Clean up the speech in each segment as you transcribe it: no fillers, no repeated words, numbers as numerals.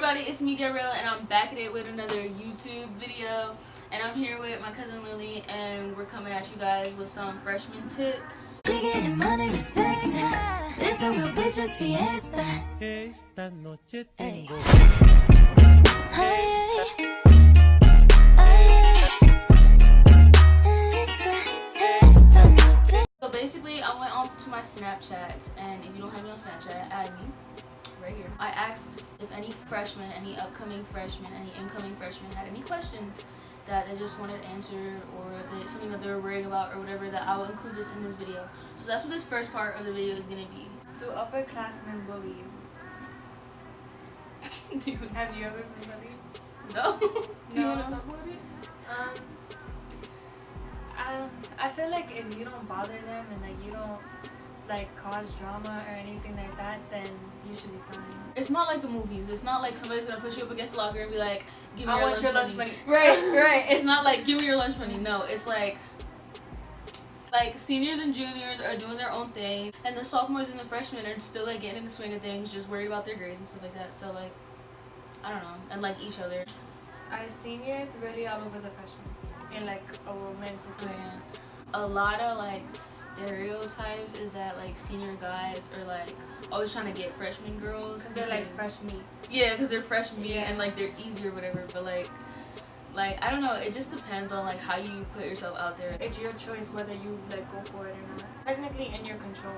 everybody, it's me Gabrielle and I'm back at it with another YouTube video, and I'm here with my cousin Lily and we're coming at you guys with some freshman tips. Money, respect. It's a real bitches fiesta. Esta noche Hey. tengo So basically I went on to my Snapchat, and if you don't have me on Snapchat, add me right here. I asked if any freshmen, any upcoming freshmen, any incoming freshmen had any questions that they just wanted answered, or something that they were worrying about or whatever, that I will include this in this video. So that's what this first part of the video is going to be. Do upperclassmen bully you? Dude, Have you ever been bullied? no. Do you No. want to talk about it? I feel like if you don't bother them and like you don't like cause drama or anything like that, then you should be fine. It's not like the movies. It's not like somebody's gonna push you up against the locker and be like, give me I your want lunch your lunch money. Right. It's not like, give me your lunch money. No, it's like seniors and juniors are doing their own thing, and the sophomores and the freshmen are still like getting in the swing of things, just worried about their grades and stuff like that. So like, I don't know, and like each other. Our seniors really all over the freshmen in like a romantic Oh, way. yeah. A lot of like stereotypes is that like senior guys are like always trying to get freshman girls Because they're like fresh meat. Yeah, because they're fresh meat, Yeah. and like they're easy or whatever. But like I don't know. It just depends on like how you put yourself out there. It's your choice whether you like go for it or not. Technically in your control,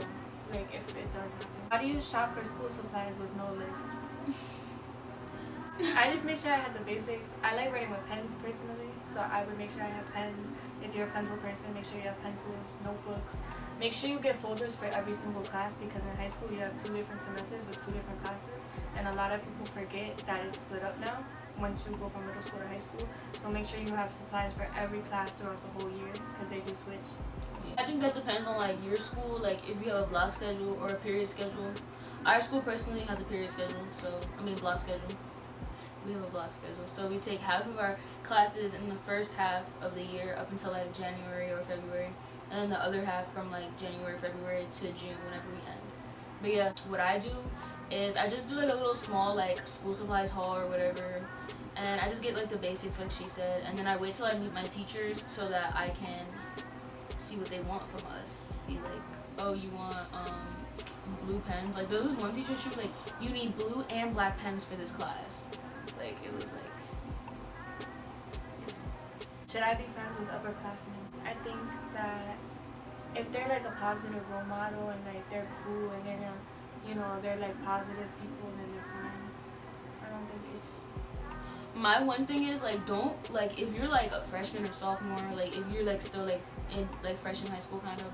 like if it does happen. How do you shop for school supplies with no list? I just make sure I have the basics. I like writing with pens personally, so I would make sure I have pens. If you're a pencil person, make sure you have pencils, notebooks. Make sure you get folders for every single class, because in high school you have 2 different semesters with 2 different classes, and a lot of people forget that it's split up now once you go from middle school to high school. So make sure you have supplies for every class throughout the whole year, because they do switch. I think that depends on like your school. Like if you have a block schedule or a period schedule. Our school personally has a period schedule, block schedule. We have a block schedule, so we take half of our classes in the first half of the year up until like January or February, and then the other half from like January, February to June whenever we end. But yeah, what I do is I just do like a little small like school supplies haul or whatever, and I just get like the basics like she said, and then I wait till I meet my teachers so that I can see what they want from us. See like, oh, you want blue pens? Like there was one teacher, she was like, you need blue and black pens for this class. Like it was like, Should I be friends with upperclassmen? I think that if they're like a positive role model and like they're cool and they're they're like positive people, then they're fine. I don't think it's. my one thing is like, don't like, if you're like a freshman or sophomore, like if you're like still like in like fresh in high school kind of,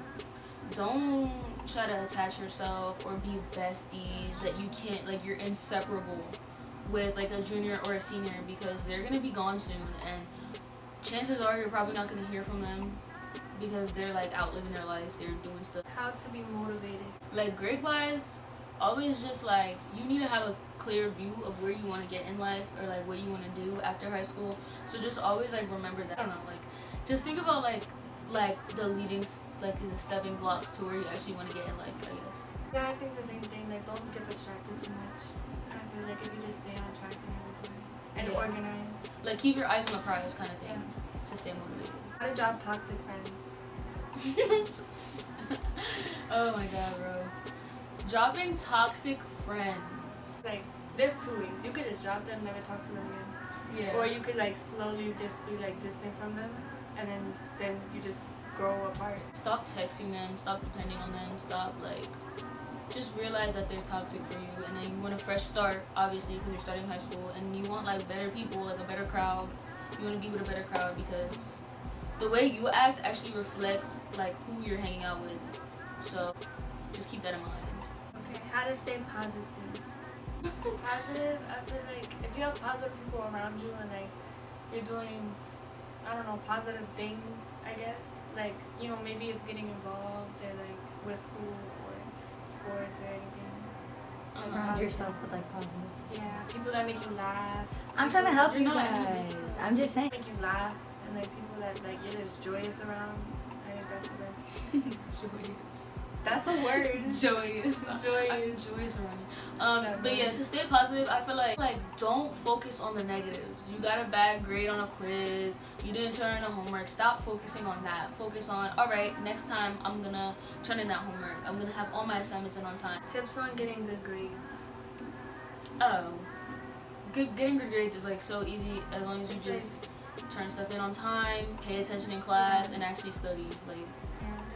don't try to attach yourself or be besties that you can't, like you're inseparable with like a junior or a senior, because they're gonna be gone soon, and chances are you're probably not gonna hear from them because they're like out living their life, they're doing stuff. How to be motivated. Like grade wise, always just like, you need to have a clear view of where you want to get in life, or like what you want to do after high school. So just always like remember that. I don't know, like just think about like the the stepping blocks to where you actually want to get in life, I guess. Yeah, I think the same thing. Like don't get distracted too much. I feel like if you just stay on track, then you'll be fine. And Yeah. organized. Like keep your eyes on the prize kind of thing, to stay motivated. How to drop toxic friends. Oh my god, bro. Dropping toxic friends. Like there's 2 ways. You could just drop them, never talk to them again. Yeah. Or you could like slowly just be like distant from them, and then you just grow apart. Stop texting them, stop depending on them, stop like, just realize that they're toxic for you, and then you want a fresh start, obviously, because you're starting high school, and you want like better people, like a better crowd. You want to be with a better crowd, because the way you act actually reflects like who you're hanging out with. So just keep that in mind. Okay, how to stay positive. Positive, I feel like if you have positive people around you and like you're doing, I don't know, positive things, I guess. Like, maybe it's getting involved or like with school or sports or anything. Surround yourself with like positive. Yeah, people that make you laugh. I'm trying to help You're you not guys. individual. I'm just saying. Make you laugh, and like people that like you're just joyous around. I think that's the best. Joyous. That's a word. Joyous. Joyous. I'm joyous running. But yeah, to stay positive, I feel like don't focus on the negatives. You got a bad grade on a quiz, you didn't turn in a homework. Stop focusing on that. Focus on, all right, next time I'm gonna turn in that homework. I'm gonna have all my assignments in on time. Tips on getting good grades. Oh, getting good grades is like so easy as long as you just turn stuff in on time, pay attention in class, and actually study. Like.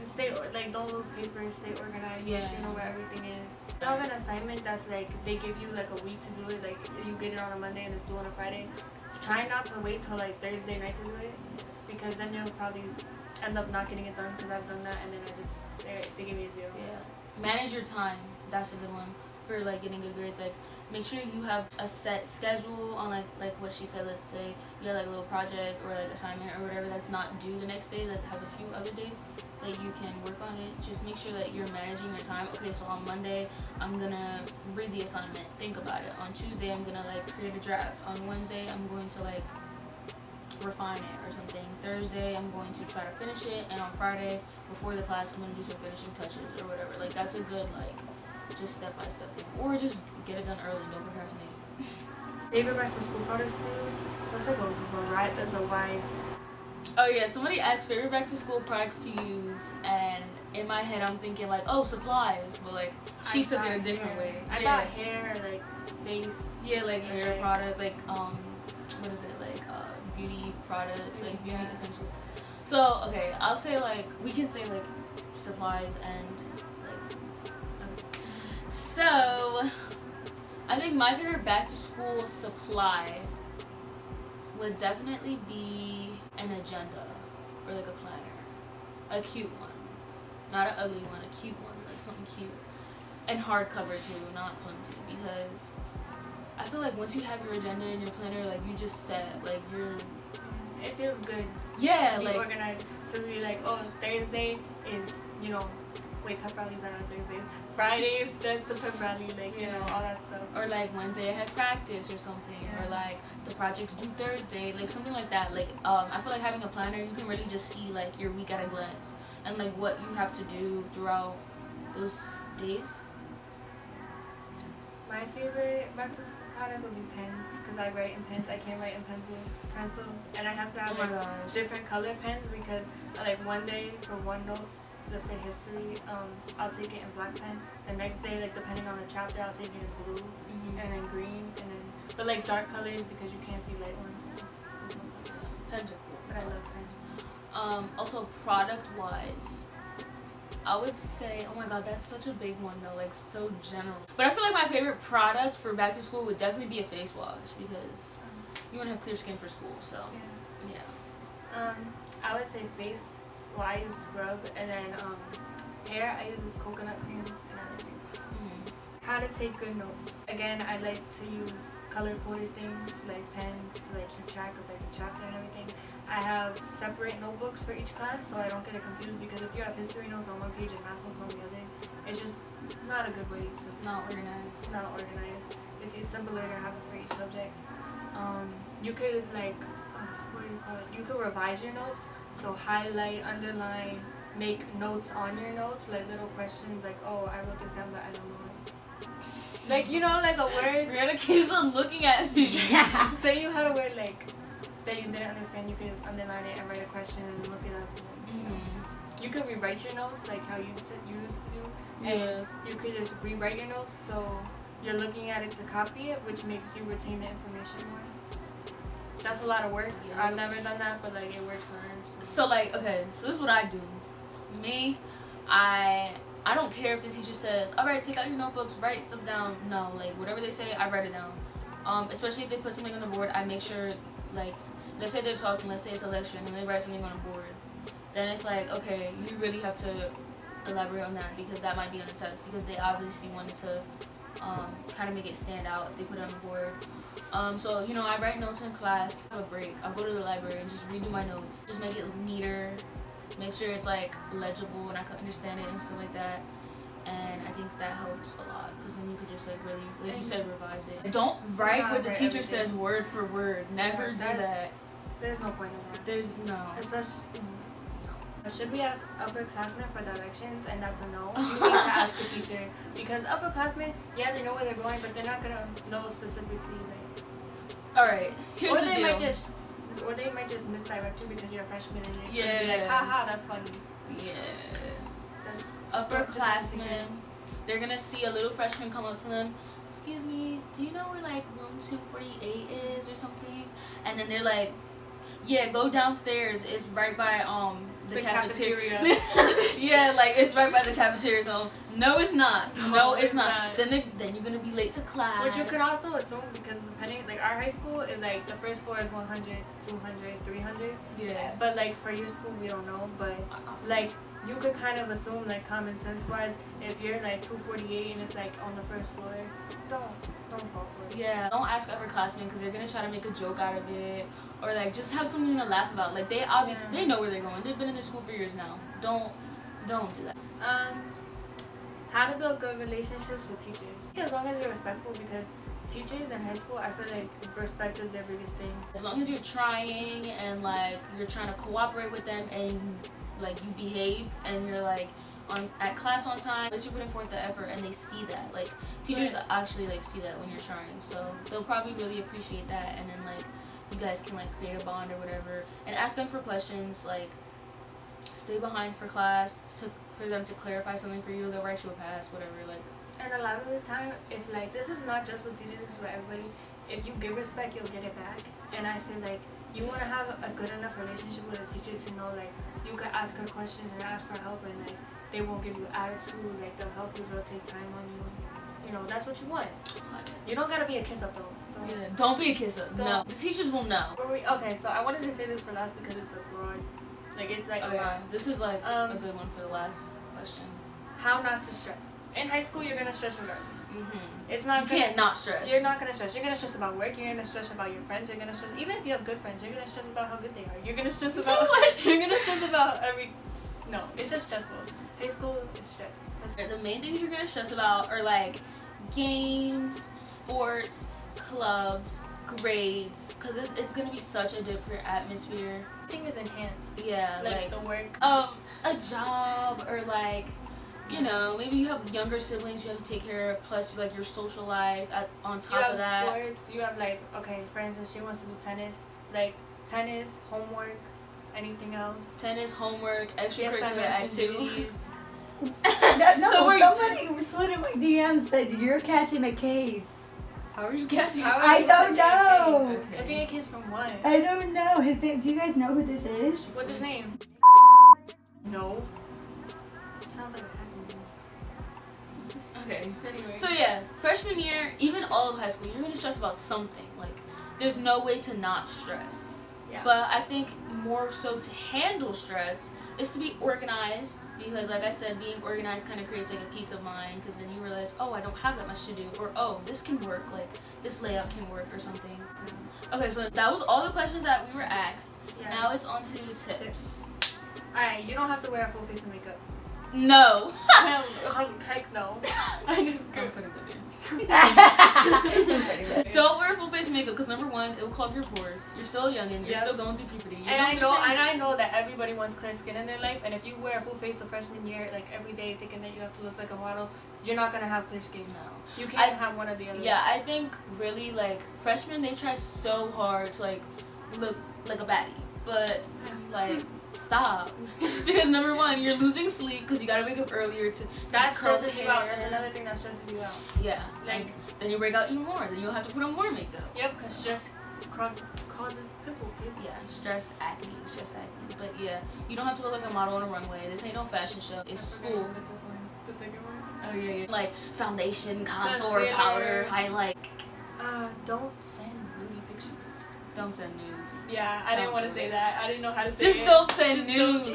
And stay like don't lose papers, stay organized, Yeah. make sure you know where everything is. You have an assignment that's like they give you like a week to do it, like you get it on a Monday and it's due on a Friday. Try not to wait till like Thursday night to do it, because then you'll probably end up not getting it done, because I've done that and then they give me a 0. Yeah. Manage your time. That's a good one for like getting good grades. Like make sure you have a set schedule on like what she said. Let's say you have like a little project or like assignment or whatever that's not due the next day, that has a few other days that you can work on it. Just make sure that you're managing your time. Okay, so on Monday I'm gonna read the assignment, think about it. On Tuesday I'm gonna like create a draft. On Wednesday I'm going to like refine it or something. Thursday I'm going to try to finish it, and on Friday before the class I'm gonna do some finishing touches or whatever. Like that's a good like just step by step thing. Or just get it done early, don't procrastinate. Favorite back to school products to use? That's like there's a wide. Oh yeah, somebody asked favorite back to school products to use, and in my head I'm thinking like, oh, supplies, but like she took it a different way. I thought hair, like face. Yeah, like hair products, like what is it, like beauty products, like beauty essentials. So okay, I'll say like we can say like supplies and like okay. So I think my favorite back to school supply would definitely be an agenda or like a planner, a cute one, not an ugly one, a cute one, like something cute, and hardcover too, not flimsy, because I feel like once you have your agenda and your planner, like you just set, like you're. It feels good. Yeah, to be like organized. So be like, oh, Thursday is pep rallies are on Thursdays. Fridays, that's the pep rally, like all that stuff. Or like Wednesday I have practice or something, or like the project's due Thursday, like something like that. Like I feel like having a planner, you can really just see like your week at a glance and like what you have to do throughout those days. My favorite back to school product would be pens, because I write in pens. I can't write in pencils, and I have to have different color pens, because like one day for one notes, let's say history, I'll take it in black pen. The next day, like depending on the chapter, I'll take it in blue, and then green, and then but like dark colors because you can't see light ones. Pens are cool. But I love pens. Also product wise, I would say, oh my god, that's such a big one though, like so general. But I feel like my favorite product for back to school would definitely be a face wash, because you want to have clear skin for school, so yeah. I would say face. Well, I use scrub, and then hair I use coconut cream and everything. How to take good notes. Again, I like to use color-coded things like pens to like keep track of like the chapter and everything. I have separate notebooks for each class, so I don't get it confused, because if you have history notes on one page and math notes on the other, it's just not a good way to Not organized. It's simpler to have it for each subject. You could like what do you call it? You could revise your notes. So highlight, underline, make notes on your notes, like little questions like, oh, I wrote this down but I don't know it. Like, like a word. Rihanna keeps on looking at me. Yeah. Say you had a word like that you didn't understand, you could just underline it and write a question and look it up. You could rewrite your notes like how you used to, and you could just rewrite your notes so you're looking at it to copy it, which makes you retain the information more. That's a lot of work. Yeah. I've never done that, but like it works for her. So like, okay, so this is what I do. Me, I don't care if the teacher says, all right, take out your notebooks, write stuff down. No, like whatever they say, I write it down. Especially if they put something on the board, I make sure, like, let's say they're talking, let's say it's a lecture, and they write something on a board. Then it's like, okay, you really have to elaborate on that, because that might be on the test, because they obviously wanted to kind of make it stand out if they put it on the board. So I write notes in class, have a break, I'll go to the library and just redo my notes, just make it neater, make sure it's like legible and I can understand it and stuff like that. And I think that helps a lot, because then you could just like really, like you said, revise it. Don't write what the teacher says word for word. Never do that. There's no point in that. There's no. Especially Should we ask upperclassmen for directions? And that's a no. You need to ask the teacher because upperclassmen, yeah, they know where they're going, but they're not gonna know specifically like. All right, here's Or the they deal. might just misdirect you because you're a freshman and you're Yeah. be like, haha, that's funny. Yeah. That's Upperclassmen, they're gonna see a little freshman come up to them. Excuse me, do you know where like room 248 is or something? And then they're like, yeah, go downstairs. It's right by the cafeteria. Yeah, like it's right by the cafeteria. So no, it's not. No, it's not. Then you're gonna be late to class. Which you can also assume because depending, like our high school is like the first floor is 100, 200, 300. Yeah. But like for your school, we don't know. But like you could kind of assume like common sense wise, if you're like 248 and it's like on the first floor, don't fall for it. Yeah. Don't ask upperclassmen because they're gonna try to make a joke out of it, or like just have something to laugh about. Like they obviously they know where they're going. They've been in the school for years now. Don't do that. How to build good relationships with teachers. As long as you're respectful, because teachers in high school, I feel like respect is their biggest thing. As long as you're trying and like you're trying to cooperate with them and you behave and you're like at class on time, at least you're putting forth the effort and they see that. Like teachers actually like see that when you're trying, so they'll probably really appreciate that. And then like you guys can like create a bond or whatever, and ask them for questions. Like stay behind for class for them to clarify something for you. They'll write you a pass, whatever. Like. And a lot of the time, if like this is not just with teachers, this is with everybody. If you give respect, you'll get it back. And I feel like you want to have a good enough relationship with a teacher to know like you could ask her questions and ask for help, and like they won't give you attitude. Like they'll help you, they'll take time on you. You know, that's what you want. You don't gotta be a kiss up though. Don't be a kiss up. No, the teachers will know. Okay, so I wanted to say this for last because it's a broad. Like it's like This is like a good one for the last question. How not to stress. In high school, you're gonna stress regardless. It's not. You can't not stress. You're not gonna stress. You're gonna stress about work. You're gonna stress about your friends. You're gonna stress. Even if you have good friends, you're gonna stress about how good they are. You're gonna stress about. You're gonna stress about every. No, it's just stressful. High school is stress. The main things you're gonna stress about are like games, sports, clubs, grades, because it's gonna be such a different atmosphere. Everything is enhanced. Yeah, like the work. A job or like. You know, maybe you have younger siblings you have to take care of, plus like your social life on top of that. You have sports, you have like, okay, for instance, she wants to do tennis. Like tennis, homework, anything else? Tennis, homework, extracurricular activities. Somebody slid in my DM and said, you're catching a case. How are you catching? I don't know. Catching a case from what? I don't know. His name. Do you guys know who this is? What's his name? No. Sounds like a Okay. Anyway. So yeah, freshman year, even all of high school, you're gonna stress about something. Like, there's no way to not stress. Yeah. But I think more so to handle stress is to be organized, because like I said, being organized kind of creates like a peace of mind, because then you realize, oh, I don't have that much to do, or oh, this can work, like this layout can work or something. Okay, so that was all the questions that we were asked. Yeah. Now it's on to tips. Alright, you don't have to wear a full face of makeup. No. Heck no. I just go. Don't wear full face makeup because number one, it will clog your pores. You're still young and you're still going through puberty. And I know that everybody wants clear skin in their life, and if you wear a full face the freshman year, like every day, thinking that you have to look like a model, you're not gonna have clear skin. No. You can't have one or the other. Yeah, I think really like freshmen, they try so hard to like look like a baddie, but like. Stop. Because number one, you're losing sleep because you gotta wake up earlier to that stresses you out. That's another thing that stresses you out. Yeah. Like then you break out even more. Then you'll have to put on more makeup. Yep, because stress causes pimple kids. Yeah, stress acne. But yeah, you don't have to look like a model on a runway. This ain't no fashion show. It's school. The second one. Oh yeah. Like foundation, contour, powder, highlight. Don't send nudie pictures. Don't send nudes. Yeah, I didn't want to say that. I didn't know how to say it. Just don't send nudes.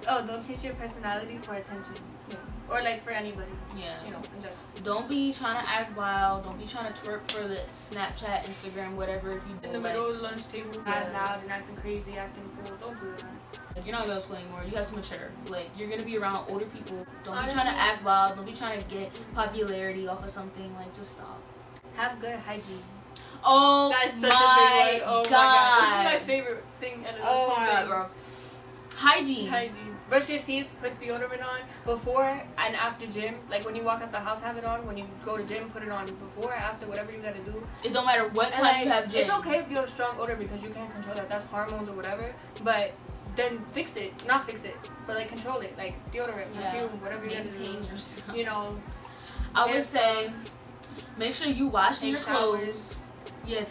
Don't change your personality for attention. Yeah. Or like for anybody. Yeah. You know, in general. Don't be trying to act wild. Don't be trying to twerk for the Snapchat, Instagram, whatever. If you in the middle of the lunch table, act loud and acting crazy, acting fool. Don't do that. Like, you're not in middle school anymore. You have to mature. Like you're gonna be around older people. Don't be trying to act wild. Don't be trying to get popularity off of something. Like just stop. Have good hygiene. Oh, that's such my a big one. Oh God. my God. This is my favorite thing out of this whole thing. Bro. Hygiene. Brush your teeth, put deodorant on before and after gym. Like when you walk out the house, have it on. When you go to gym, put it on before, after, whatever you gotta do. It don't matter what time you have gym. It's okay if you have strong odor because you can't control that. That's hormones or whatever. But then fix it. Not fix it, but like control it. Like deodorant, perfume, whatever you gotta do. Maintain yourself. You know. I would say, make sure you washing your showers. clothes. Yeah,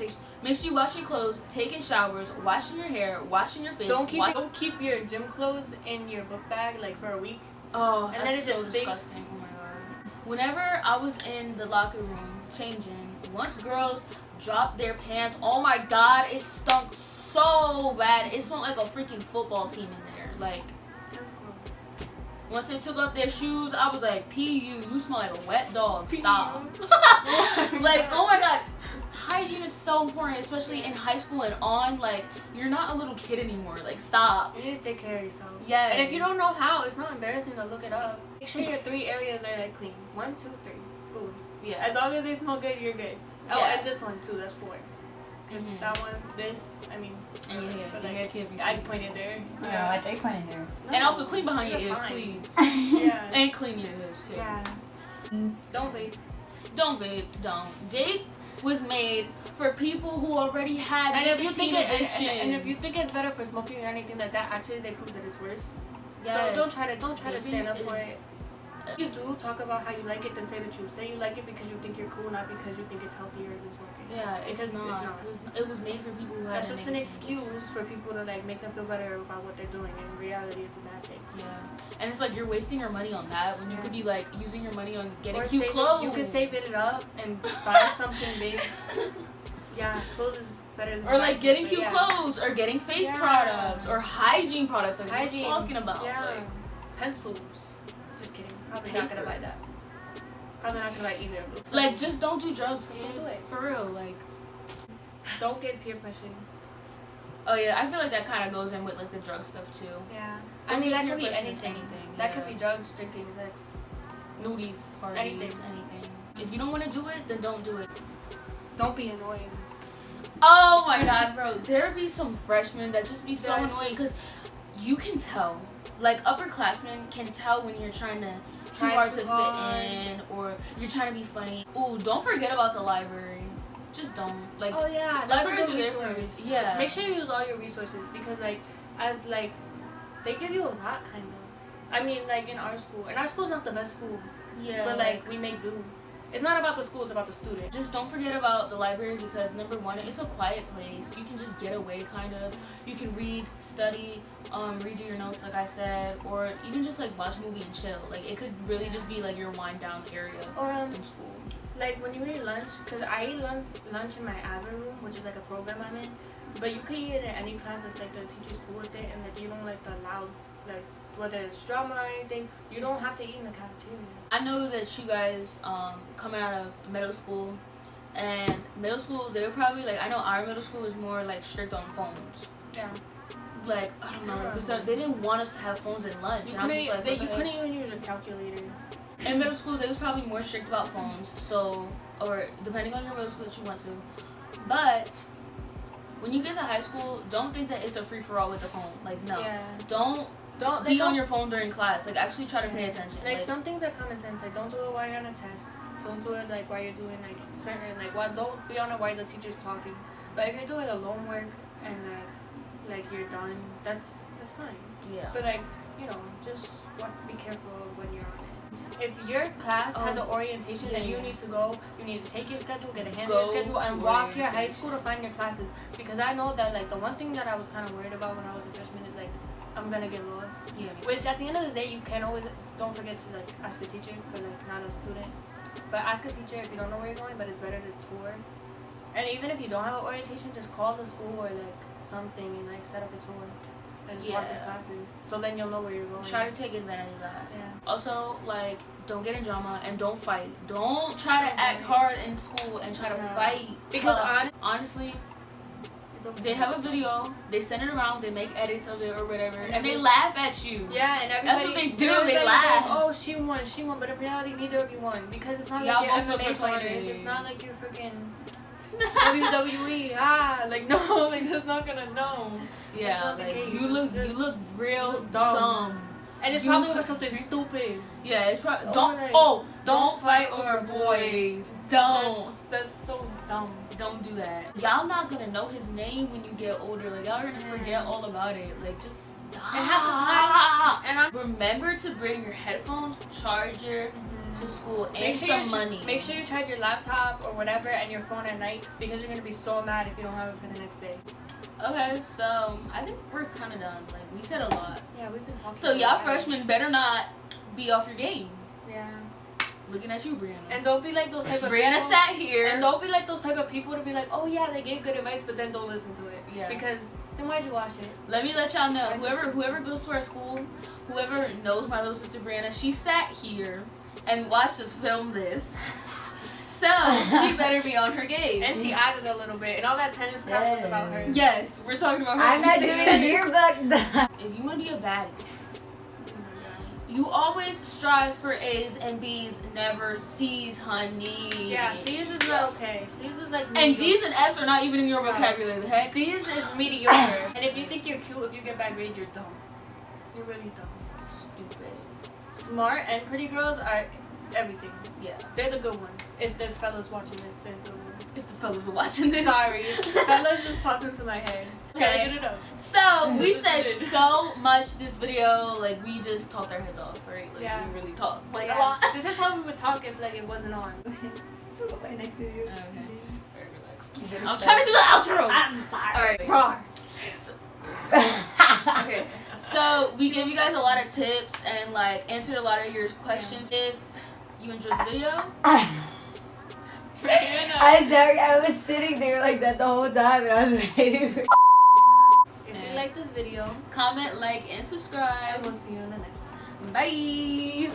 make sure you wash your clothes, taking showers, washing your hair, washing your face. Don't keep your gym clothes in your book bag like for a week. Oh, and that's then it so just stinks. disgusting. Oh my god. Whenever I was in the locker room changing, once girls dropped their pants, oh my god, it stunk so bad. It smelled like a freaking football team in there. Like, That's gross. once they took off their shoes, I was like, you smell like a wet dog. Stop. Like, oh my god. Hygiene is so important, especially in high school and on. Like, you're not a little kid anymore. Like, stop. You need to take care of yourself. Yes. And if you don't know how, it's not embarrassing to look it up. Make sure your 3 areas are like clean. 1, 2, 3. Boom. Yeah. As long as they smell good, you're good. Oh, Yeah. and this one too. That's 4. Because that one, this, I mean. And your hair. but Your like, hair can't be I seen. pointed there. No, I think pointed there. And also clean behind your You're ears, fine. please. Yeah. And clean your ears, too. Yeah. Don't vape. Don't vape. Don't. Vape was made for people who already had And if you think nicotine and if you addictions. think it's better for smoking or anything like that, actually they prove that it's worse. Yes. So don't try to Vaping stand up for is- it. If you do talk about how you like it, then say the truth. Say you like it because you think you're cool, not because you think it's healthier than smoking. Yeah, it's Because not. It was made for people who had That's just an nicotine excuse for people to like make them feel better about what they're doing. In reality, it's a bad thing. addictions. Yeah. And it's like you're wasting your money on that when you could be like using your money on getting Or cute save clothes. You can save it up and buy something big. Yeah, clothes is better than Or like getting something, cute yeah. clothes, or getting face Yeah. products, or hygiene products like Hygiene. we're talking about. Yeah. Like, Pencils. Just kidding. Probably not gonna Paper. buy that. Probably not gonna buy either of those. like just don't do drugs, Don't do kids. it. For real, like. Don't get peer pressured. Oh yeah, I feel like that kind of goes in with like the drug stuff too. Yeah. Don't I mean, get that peer could be pressured in anything. That could yeah. be drugs, drinking, sex, nudies, Parties, anything. anything. If you don't want to do it, then don't do it. Don't be annoying. Oh my god, bro. There be some freshmen that just be so That's annoying just- because you can tell. Like, upperclassmen can tell when you're trying to too Try hard too to hard. fit in, or you're trying to be funny. Ooh, don't forget about the library. Just don't. Like, Oh yeah, that's a libraries good are there for a resource. reason. Yeah. Make sure you use all your resources because like, as like, they give you a lot kind of. I mean, like in our school. And our school's not the best school, yeah. but like we make do. It's not about the school, it's about the student. Just don't forget about the library because number one, it's a quiet place. You can just get away kind of. You can read, study, redo your notes like I said, or even just like watch a movie and chill. Like it could really just be like your wind down area Or in school. like when you eat lunch, because I eat lunch in my AVA room, which is like a program I'm in. But you could eat it in any class if like the teacher's cool with it, and like you don't like the loud, like whether it's drama or anything, you don't have to eat in the cafeteria. I know that you guys coming out of middle school, and middle school they were probably like, I know our middle school was more like strict on phones. Yeah. Like I don't know, for some, they didn't want us to have phones at lunch, and I'm just like, what the you heck? couldn't even use a calculator. In middle school, they was probably more strict about phones, so, or depending on your middle school that you went to. But when you get to high school, don't think that it's a free for all with the phone. Like no, Yeah. don't Don't be don't- on your phone during class. Like actually try to pay attention. Like some things are common sense. Like don't do it while you're on a test. Don't do it like while you're doing like certain like what. Don't be on it while the teacher's talking. But if you're doing alone work and like you're done, that's fine. yeah. But like just be careful of when you're on it. If your class has an orientation that you yeah. need to go, you need to take your schedule, get a hand Go of your schedule, and to walk your high orientation. school to find your classes. Because I know that like the one thing that I was kind of worried about when I was a freshman is like I'm gonna get lost. Yeah. Which at the end of the day, you can always don't forget to like ask a teacher, but like not a student. But ask a teacher if you don't know where you're going. But it's better to tour. And even if you don't have an orientation, just call the school or like something and like set up a tour and just walk your Yeah. classes. So then you'll know where you're going. Try to take advantage of that. Yeah. Also, like, don't get in drama and don't fight. Don't try to act hard in school and try to No. fight. Because tough. Honestly, It's okay. they have a video, they send it around, they make edits of it or whatever, And and they they- laugh at you. Yeah, and everybody. That's what they do, everybody they laugh. goes, oh, she won. But in reality, neither of you won because it's not Y'all like you're both look MMA fighters. retarded. It's not like you're freaking WWE. Like Like, no, like, that's not gonna know. Yeah, not the like case. you It's just look real dumb. dumb. And it's You- probably over something stupid. Yeah, it's probably like, don't fight over boys. Don't. That's so dumb. Don't do that. Y'all not gonna know his name when you get older. Like y'all are gonna forget all about it. Like just stop. And half the time, and I Remember to bring your headphones, charger to school, and some money. Make sure you charge your laptop or whatever and your phone at night because you're gonna be so mad if you don't have it for the next day. Okay, so I think we're kind of done. Like we said a lot. Yeah, we've been talking. So about y'all that. freshmen better not be off your game. Yeah. Looking at you, Brianna. And don't be like those type of Brianna people. sat here. And don't be like those type of people to be like, oh yeah, they gave good advice, but then don't listen to it. Yeah. Because then why'd you watch it? Let me let y'all know. Whoever goes to our school, whoever knows my little sister Brianna, she sat here and watched us film this. So she better be on her game. And she added a little bit, and all that tennis crap was about her. Yes, we're talking about her. I'm not You doing say a tennis. yearbook. If you want to be a baddie, you always strive for A's and B's, never C's, honey. Yeah, C's is not okay. C's is like And mediocre. D's and F's are not even in your Right. vocabulary. The heck? C's is mediocre. And if you think you're cute, if you get bad grades, you're dumb. You're really dumb. Stupid. Smart and pretty girls are everything. Yeah. They're the good ones. If there's fellas watching this, there's good ones. If the fellas are watching this. Sorry. Fellas just popped into my head. Okay. Gotta get it up. So we This is said good. so much this video, like we just talked our heads off, right? Like Yeah. we really talked like Yeah. a lot. This is how we would talk if like it wasn't on. So my next video. Okay. Very relaxed. Keep it I'm aside. trying to do the outro. I'm sorry. Alright. Roar. So, okay. So we give you guys a lot of tips and like answered a lot of your questions. If you enjoyed the video, I'm sorry, I was sitting there like that the whole time and I was waiting for If you like this video, comment, like, and subscribe. and we'll see you in the next one. Bye.